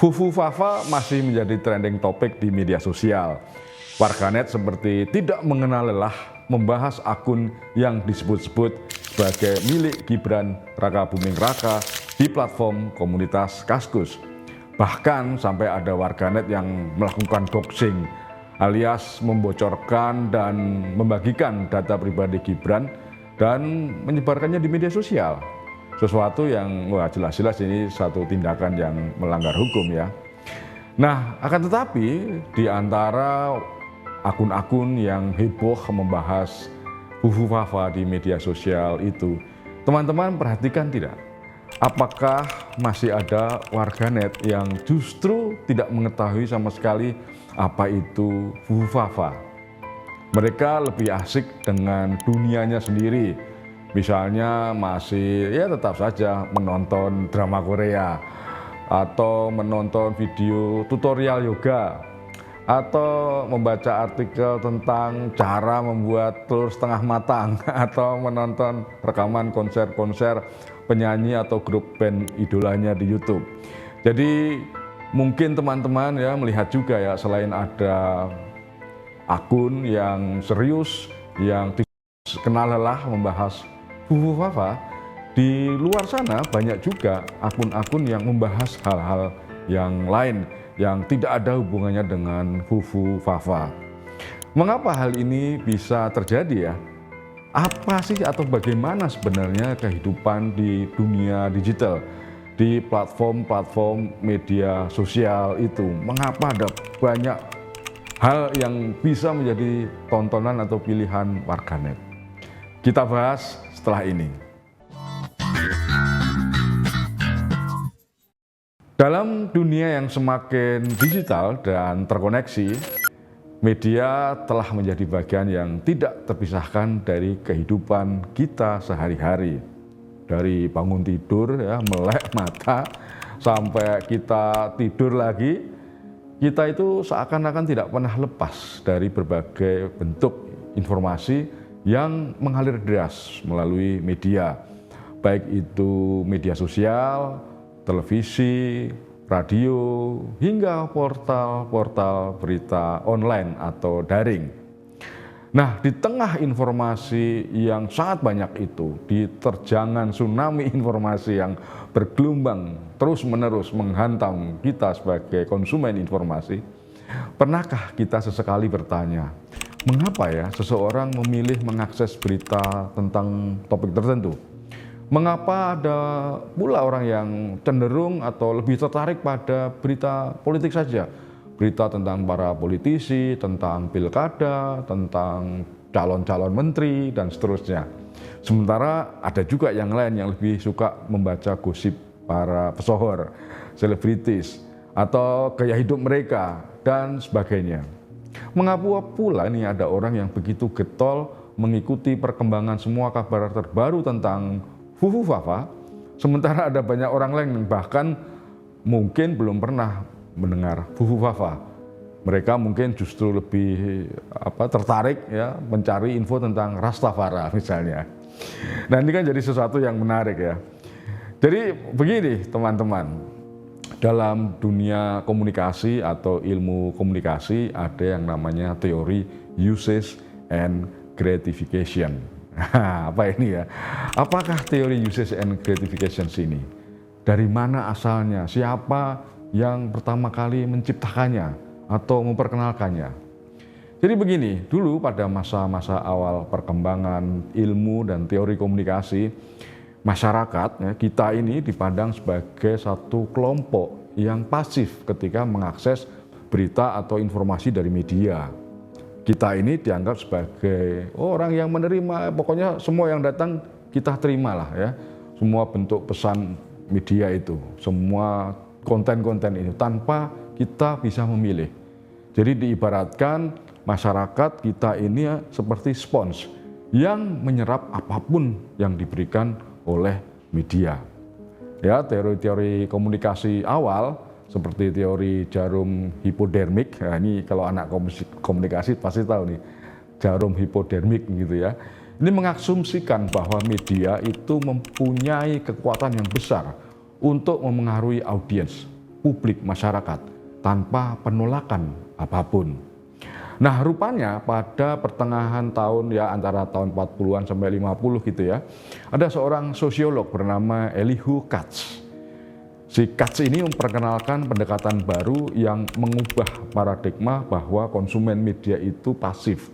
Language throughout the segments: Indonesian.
Fufu-fafa masih menjadi trending topik di media sosial. Warganet seperti tidak mengenal lelah membahas akun yang disebut-sebut sebagai milik Gibran Raka Buming Raka di platform komunitas Kaskus. Bahkan sampai ada warganet yang melakukan doxing alias membocorkan dan membagikan data pribadi Gibran dan menyebarkannya di media sosial. Sesuatu yang jelas-jelas ini satu tindakan yang melanggar hukum ya. Nah, akan tetapi di antara akun-akun yang heboh membahas fufu-fafa di media sosial itu, teman-teman perhatikan tidak? Apakah masih ada warganet yang justru tidak mengetahui sama sekali apa itu fufu-fafa? Mereka lebih asik dengan dunianya sendiri. Misalnya masih ya tetap saja menonton drama Korea atau menonton video tutorial yoga atau membaca artikel tentang cara membuat telur setengah matang atau menonton rekaman konser-konser penyanyi atau grup band idolanya di YouTube. Jadi mungkin teman-teman ya melihat juga ya, selain ada akun yang serius yang tidak kenal lelah membahas fufu-fafa, di luar sana banyak juga akun-akun yang membahas hal-hal yang lain yang tidak ada hubungannya dengan fufu-fafa. Mengapa hal ini bisa terjadi ya? Apa sih atau bagaimana sebenarnya kehidupan di dunia digital, di platform-platform media sosial itu? Mengapa ada banyak hal yang bisa menjadi tontonan atau pilihan warganet? Kita bahas setelah ini. Dalam dunia yang semakin digital dan terkoneksi, media telah menjadi bagian yang tidak terpisahkan dari kehidupan kita sehari-hari. Dari bangun tidur ya, melek mata sampai kita tidur lagi, kita itu seakan-akan tidak pernah lepas dari berbagai bentuk informasi yang mengalir deras melalui media, baik itu media sosial, televisi, radio, hingga portal-portal berita online atau daring. Nah, di tengah informasi yang sangat banyak itu, di terjangan tsunami informasi yang bergelombang terus-menerus menghantam kita sebagai konsumen informasi, pernahkah kita sesekali bertanya, mengapa ya seseorang memilih mengakses berita tentang topik tertentu? Mengapa ada pula orang yang cenderung atau lebih tertarik pada berita politik saja? Berita tentang para politisi, tentang pilkada, tentang calon-calon menteri, dan seterusnya. Sementara ada juga yang lain yang lebih suka membaca gosip para pesohor, selebritis, atau gaya hidup mereka, dan sebagainya. Mengapa pula nih ada orang yang begitu getol mengikuti perkembangan semua kabar terbaru tentang fufu-fafa, sementara ada banyak orang lain yang bahkan mungkin belum pernah mendengar fufu-fafa. Mereka mungkin justru lebih tertarik ya mencari info tentang Rastafari misalnya. Nah, ini kan jadi sesuatu yang menarik ya. Jadi begini teman-teman, dalam dunia komunikasi atau ilmu komunikasi ada yang namanya teori usage and gratification. Apa ini ya? Apakah teori usage and gratification ini? Dari mana asalnya? Siapa yang pertama kali menciptakannya atau memperkenalkannya? Jadi begini, dulu pada masa-masa awal perkembangan ilmu dan teori komunikasi, masyarakat ya, kita ini dipandang sebagai satu kelompok yang pasif ketika mengakses berita atau informasi dari media. Kita ini dianggap sebagai orang yang menerima, pokoknya semua yang datang kita terimalah ya. Semua bentuk pesan media itu, semua konten-konten itu tanpa kita bisa memilih. Jadi diibaratkan masyarakat kita ini ya, seperti spons yang menyerap apapun yang diberikan oleh media. Ya, teori-teori komunikasi awal seperti teori jarum hipodermik. Nah, ini kalau anak komunikasi pasti tahu nih, jarum hipodermik gitu ya. Ini mengasumsikan bahwa media itu mempunyai kekuatan yang besar untuk memengaruhi audiens. publik masyarakat tanpa penolakan apapun. Nah, rupanya pada pertengahan tahun antara tahun 40-an sampai 50 gitu ya, ada seorang sosiolog bernama Elihu Katz. Si Katz ini memperkenalkan pendekatan baru yang mengubah paradigma bahwa konsumen media itu pasif,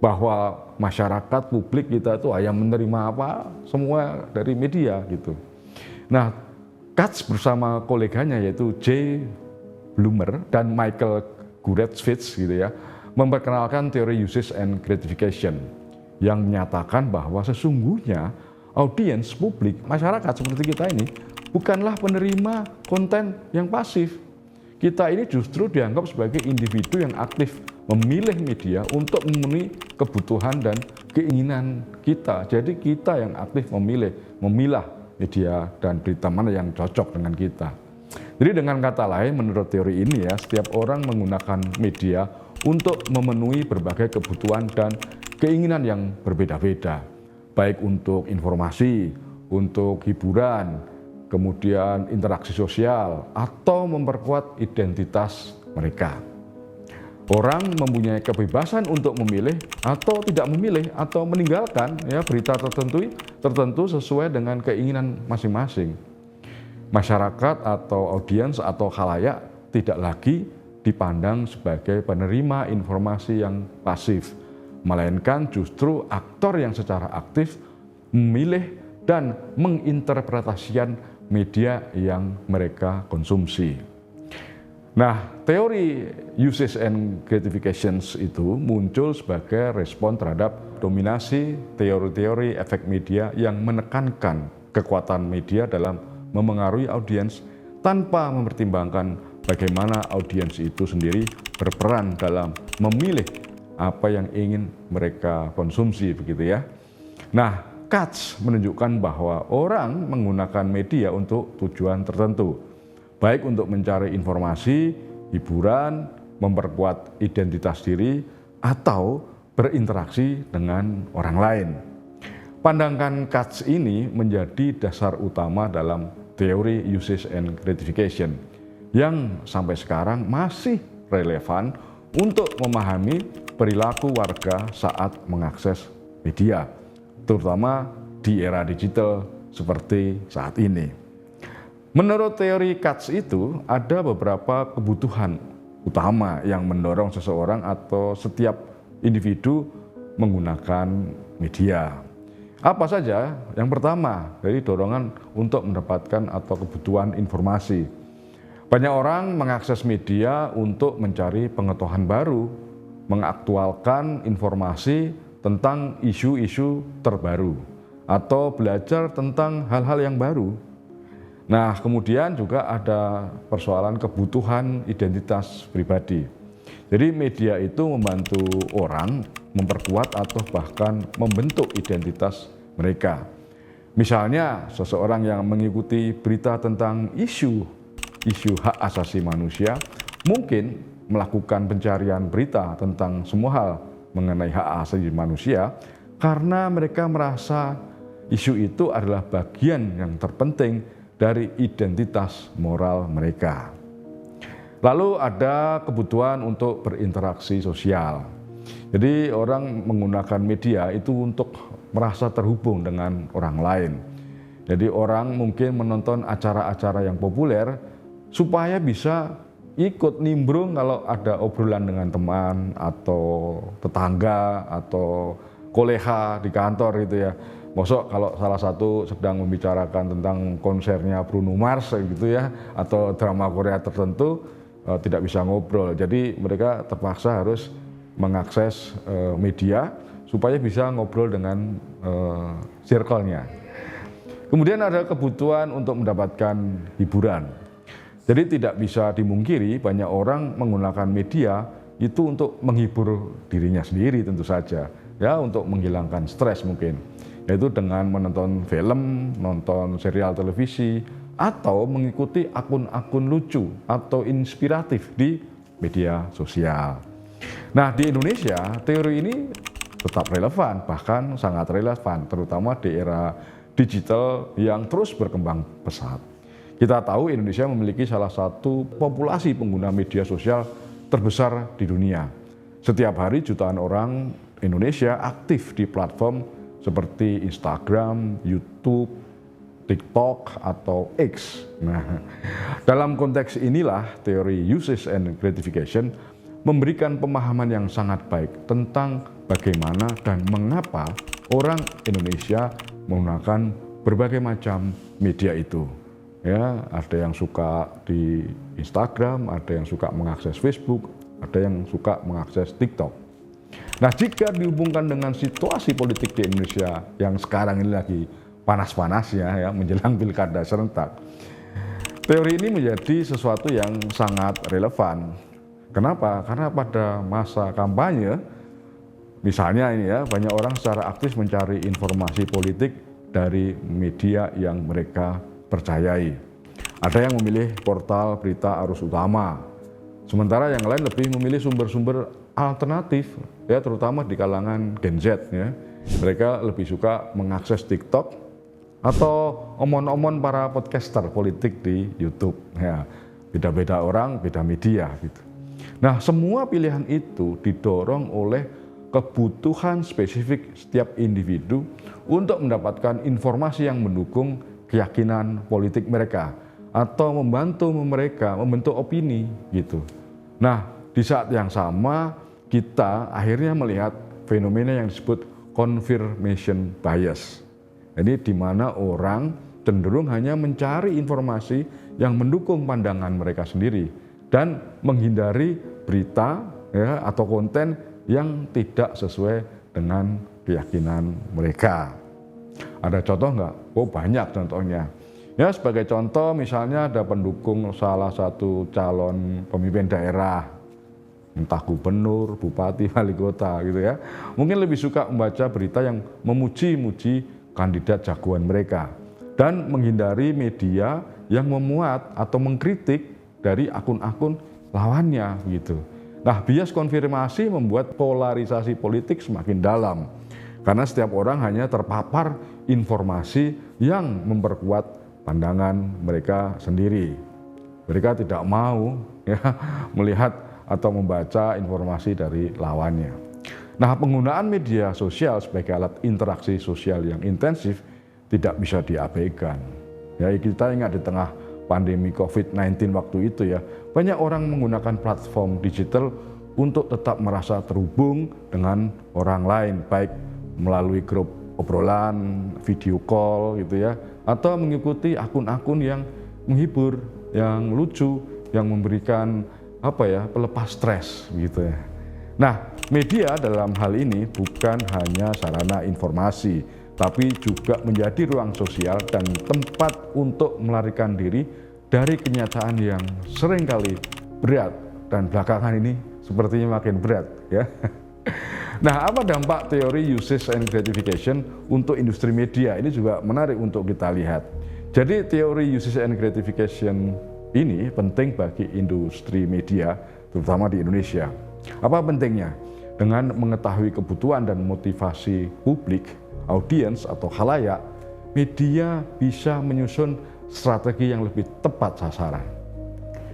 bahwa masyarakat publik kita itu hanya menerima apa semua dari media gitu. Nah, Katz bersama koleganya yaitu J. Blumer dan Michael Guretzwitz gitu ya, memperkenalkan teori usage and gratification yang menyatakan bahwa sesungguhnya audiens publik masyarakat seperti kita ini bukanlah penerima konten yang pasif. Kita ini justru dianggap sebagai individu yang aktif memilih media untuk memenuhi kebutuhan dan keinginan kita. Jadi kita yang aktif memilah media dan berita mana yang cocok dengan kita. Jadi dengan kata lain, menurut teori ini ya, setiap orang menggunakan media untuk memenuhi berbagai kebutuhan dan keinginan yang berbeda-beda, baik untuk informasi, untuk hiburan, kemudian interaksi sosial, atau memperkuat identitas mereka. Orang mempunyai kebebasan untuk memilih atau tidak memilih atau meninggalkan ya berita tertentu sesuai dengan keinginan masing-masing. Masyarakat atau audiens atau khalayak tidak lagi dipandang sebagai penerima informasi yang pasif, melainkan justru aktor yang secara aktif memilih dan menginterpretasikan media yang mereka konsumsi. Nah, teori usage and gratifications itu muncul sebagai respon terhadap dominasi teori-teori efek media yang menekankan kekuatan media dalam memengaruhi audiens tanpa mempertimbangkan bagaimana audiens itu sendiri berperan dalam memilih apa yang ingin mereka konsumsi, begitu ya. Nah, Katz menunjukkan bahwa orang menggunakan media untuk tujuan tertentu, baik untuk mencari informasi, hiburan, memperkuat identitas diri, atau berinteraksi dengan orang lain. Pandangan Katz ini menjadi dasar utama dalam teori usage and gratification yang sampai sekarang masih relevan untuk memahami perilaku warga saat mengakses media, terutama di era digital seperti saat ini. Menurut teori Katz itu, ada beberapa kebutuhan utama yang mendorong seseorang atau setiap individu menggunakan media. Apa saja? Yang pertama, dari dorongan untuk mendapatkan atau kebutuhan informasi. Banyak orang mengakses media untuk mencari pengetahuan baru, mengaktualkan informasi tentang isu-isu terbaru, atau belajar tentang hal-hal yang baru. Nah, kemudian juga ada persoalan kebutuhan identitas pribadi. Jadi media itu membantu orang memperkuat atau bahkan membentuk identitas mereka. Misalnya, seseorang yang mengikuti berita tentang isu hak asasi manusia mungkin melakukan pencarian berita tentang semua hal mengenai hak asasi manusia karena mereka merasa isu itu adalah bagian yang terpenting dari identitas moral mereka. Lalu ada kebutuhan untuk berinteraksi sosial. Jadi orang menggunakan media itu untuk merasa terhubung dengan orang lain. Jadi orang mungkin menonton acara-acara yang populer supaya bisa ikut nimbrung kalau ada obrolan dengan teman atau tetangga atau kolega di kantor gitu ya. Mosok kalau salah satu sedang membicarakan tentang konsernya Bruno Mars gitu ya, atau drama Korea tertentu, tidak bisa ngobrol. Jadi mereka terpaksa harus mengakses media supaya bisa ngobrol dengan circle-nya. Kemudian ada kebutuhan untuk mendapatkan hiburan. Jadi tidak bisa dimungkiri banyak orang menggunakan media itu untuk menghibur dirinya sendiri tentu saja, ya, untuk menghilangkan stres mungkin, yaitu dengan menonton film, nonton serial televisi, atau mengikuti akun-akun lucu atau inspiratif di media sosial. Nah, di Indonesia teori ini tetap relevan, bahkan sangat relevan, terutama di era digital yang terus berkembang pesat. Kita tahu Indonesia memiliki salah satu populasi pengguna media sosial terbesar di dunia. Setiap hari jutaan orang Indonesia aktif di platform seperti Instagram, YouTube, TikTok, atau X. Nah, dalam konteks inilah teori usage and gratification memberikan pemahaman yang sangat baik tentang bagaimana dan mengapa orang Indonesia menggunakan berbagai macam media itu. Ya, ada yang suka di Instagram, ada yang suka mengakses Facebook, ada yang suka mengakses TikTok. Nah, jika dihubungkan dengan situasi politik di Indonesia yang sekarang ini lagi panas-panasnya ya menjelang pilkada serentak, teori ini menjadi sesuatu yang sangat relevan. Kenapa? Karena pada masa kampanye, misalnya ini ya, banyak orang secara aktif mencari informasi politik dari media yang mereka percayai. Ada yang memilih portal berita arus utama, sementara yang lain lebih memilih sumber-sumber alternatif, ya terutama di kalangan Gen Z ya. Mereka lebih suka mengakses TikTok atau omon-omon para podcaster politik di YouTube. Ya, beda-beda orang, beda media gitu. Nah, semua pilihan itu didorong oleh kebutuhan spesifik setiap individu untuk mendapatkan informasi yang mendukung keyakinan politik mereka atau membantu mereka membentuk opini gitu. Nah, di saat yang sama kita akhirnya melihat fenomena yang disebut confirmation bias. Jadi di mana orang cenderung hanya mencari informasi yang mendukung pandangan mereka sendiri dan menghindari berita ya, atau konten yang tidak sesuai dengan keyakinan mereka. Ada contoh nggak? Oh banyak contohnya. Ya sebagai contoh misalnya ada pendukung salah satu calon pemimpin daerah, entah gubernur, bupati, wali kota gitu ya. Mungkin lebih suka membaca berita yang memuji-muji kandidat jagoan mereka dan menghindari media yang memuat atau mengkritik dari akun-akun lawannya gitu. Nah, bias konfirmasi membuat polarisasi politik semakin dalam karena setiap orang hanya terpapar informasi yang memperkuat pandangan mereka sendiri. Mereka tidak mau ya, melihat atau membaca informasi dari lawannya. Nah, penggunaan media sosial sebagai alat interaksi sosial yang intensif tidak bisa diabaikan. Ya, kita ingat di tengah pandemi COVID-19 waktu itu ya, banyak orang menggunakan platform digital untuk tetap merasa terhubung dengan orang lain, baik melalui grup obrolan, video call gitu ya, atau mengikuti akun-akun yang menghibur, yang lucu, yang memberikan pelepas stres gitu ya. Nah, media dalam hal ini bukan hanya sarana informasi, tapi juga menjadi ruang sosial dan tempat untuk melarikan diri dari kenyataan yang seringkali berat dan belakangan ini sepertinya makin berat ya. Nah, apa dampak teori usage and gratification untuk industri media? Ini juga menarik untuk kita lihat. Jadi teori usage and gratification ini penting bagi industri media, terutama di Indonesia. Apa pentingnya? Dengan mengetahui kebutuhan dan motivasi publik, audiens atau khalayak, media bisa menyusun strategi yang lebih tepat sasaran.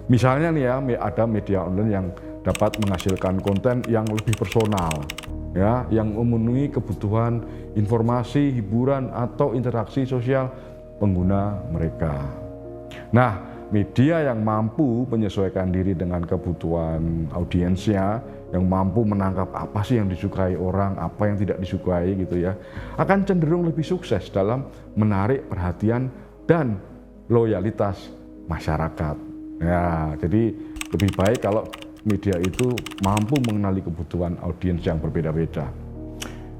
Misalnya nih ya, ada media online yang dapat menghasilkan konten yang lebih personal, ya, yang memenuhi kebutuhan informasi, hiburan, atau interaksi sosial pengguna mereka. Nah, media yang mampu menyesuaikan diri dengan kebutuhan audiensnya, yang mampu menangkap apa sih yang disukai orang, apa yang tidak disukai gitu ya, akan cenderung lebih sukses dalam menarik perhatian dan loyalitas masyarakat. Ya, jadi lebih baik kalau media itu mampu mengenali kebutuhan audiens yang berbeda-beda.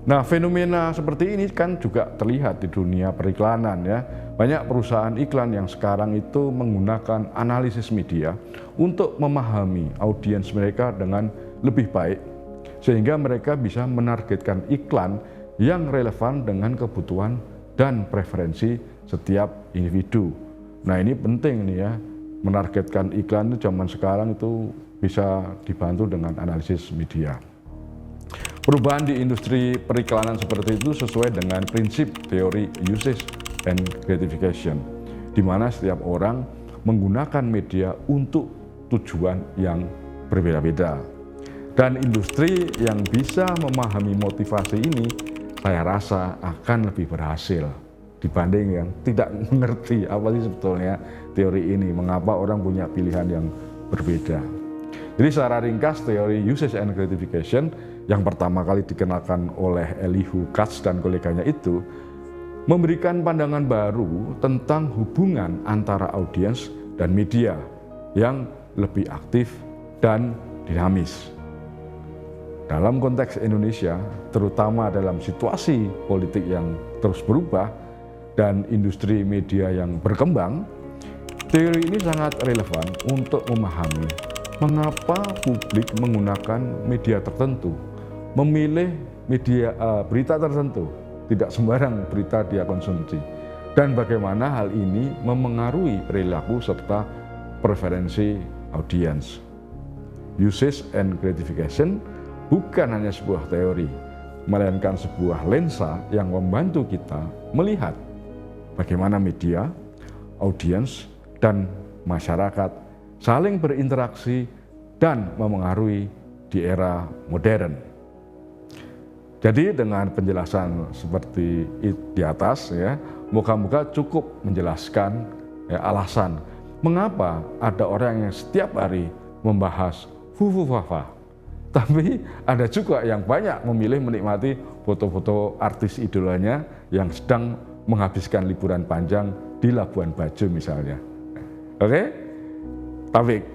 Nah, fenomena seperti ini kan juga terlihat di dunia periklanan ya. Banyak perusahaan iklan yang sekarang itu menggunakan analisis media untuk memahami audiens mereka dengan lebih baik, sehingga mereka bisa menargetkan iklan yang relevan dengan kebutuhan dan preferensi setiap individu. Nah, ini penting nih ya, menargetkan iklan itu zaman sekarang itu bisa dibantu dengan analisis media. Perubahan di industri periklanan seperti itu sesuai dengan prinsip teori usage and gratification, di mana setiap orang menggunakan media untuk tujuan yang berbeda-beda. Dan industri yang bisa memahami motivasi ini, saya rasa akan lebih berhasil dibanding yang tidak mengerti apa sih sebetulnya teori ini, mengapa orang punya pilihan yang berbeda. Jadi secara ringkas, teori usage and gratification yang pertama kali dikenalkan oleh Elihu Katz dan koleganya itu memberikan pandangan baru tentang hubungan antara audiens dan media yang lebih aktif dan dinamis. Dalam konteks Indonesia, terutama dalam situasi politik yang terus berubah dan industri media yang berkembang, teori ini sangat relevan untuk memahami mengapa publik menggunakan media tertentu, memilih media berita tertentu, tidak sembarang berita dia konsumsi, dan bagaimana hal ini memengaruhi perilaku serta preferensi audiens. Usage and gratification bukan hanya sebuah teori, melainkan sebuah lensa yang membantu kita melihat bagaimana media, audiens, dan masyarakat saling berinteraksi dan memengaruhi di era modern. Jadi dengan penjelasan seperti di atas, ya, moga-moga cukup menjelaskan alasan mengapa ada orang yang setiap hari membahas fufufafa. Tapi ada juga yang banyak memilih menikmati foto-foto artis idolanya yang sedang menghabiskan liburan panjang di Labuan Bajo misalnya. Oke? Taufik.